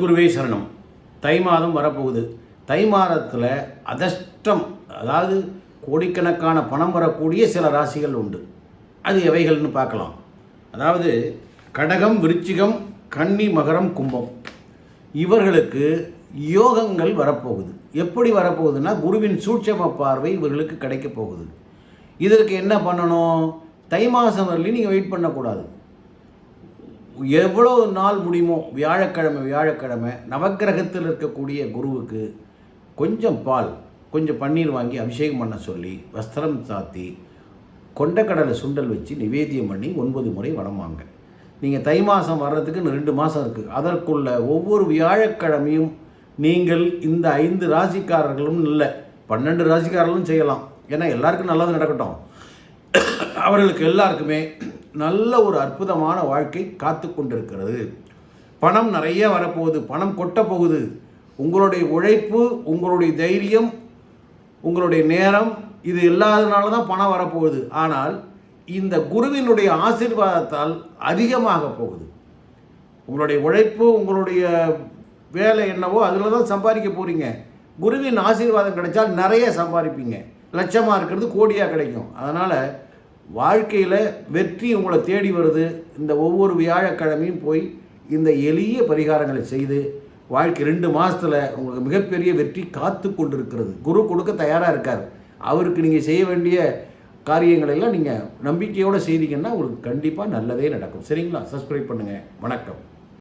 குருவே சரணம். தை மாதம் வரப்போகுது. தை மாதத்தில் அதிர்ஷ்டம், அதாவது கோடிக்கணக்கான பணம் வரக்கூடிய சில ராசிகள் உண்டு. அது எவைகள்னு பார்க்கலாம். அதாவது கடகம், விருச்சிகம், கன்னி, மகரம், கும்பம், இவர்களுக்கு யோகங்கள் வரப்போகுது. எப்படி வரப்போகுதுன்னா, குருவின் சூட்சம பார்வை இவர்களுக்கு கிடைக்க போகுது. இதற்கு என்ன பண்ணணும்? தை மாதம் வரலையும் நீங்கள் வெயிட் பண்ணக்கூடாது. எவ்வளோ நாள் முடியுமோ வியாழக்கிழமை நவக்கிரகத்தில் இருக்கக்கூடிய குருவுக்கு கொஞ்சம் பால், கொஞ்சம் பன்னீர் வாங்கி அபிஷேகம் பண்ண சொல்லி, வஸ்திரம் சாத்தி, கொண்டக்கடலை சுண்டல் வச்சு நிவேத்தியம் பண்ணி 9 முறை வடம் வாங்க. நீங்கள் தை மாதம் வர்றதுக்கு 2 மாதம் இருக்குது. அதற்குள்ள ஒவ்வொரு வியாழக்கிழமையும் நீங்கள் இந்த 5 ராசிக்காரர்களும் இல்லை, 12 ராசிக்காரர்களும் செய்யலாம். ஏன்னா எல்லாருக்கும் நல்லது நடக்கட்டும். அவர்களுக்கு எல்லாருக்குமே நல்ல ஒரு அற்புதமான வாழ்க்கை காத்து கொண்டிருக்கிறது. பணம் நிறைய வரப்போகுது, பணம் கொட்ட போகுது. உங்களுடைய உழைப்பு, உங்களுடைய தைரியம், உங்களுடைய நேரம், இது இல்லாதனால தான் பணம் வரப்போகுது. ஆனால் இந்த குருவினுடைய ஆசீர்வாதத்தால் அதிகமாக போகுது. உங்களுடைய உழைப்பு, உங்களுடைய வேலை என்னவோ அதில் தான் சம்பாதிக்க போகிறீங்க. குருவின் ஆசீர்வாதம் கிடைச்சால் நிறைய சம்பாதிப்பீங்க. லட்சமாக இருக்கிறது கோடியாக கிடைக்கும். அதனால் வாழ்க்கையில் வெற்றி உங்களை தேடி வருது. இந்த ஒவ்வொரு வியாழக்கிழமையும் போய் இந்த எளிய பரிகாரங்களை செய்து வாழ்க்கை 2 மாதத்தில் உங்களுக்கு மிகப்பெரிய வெற்றி காத்து கொண்டிருக்கிறது. குரு கொடுக்க தயாராக இருக்கார். அவருக்கு நீங்கள் செய்ய வேண்டிய காரியங்களெல்லாம் நீங்கள் நம்பிக்கையோடு செய்தீங்கன்னா உங்களுக்கு கண்டிப்பாக நல்லதே நடக்கும். சரிங்களா? சப்ஸ்கிரைப் பண்ணுங்கள். வணக்கம்.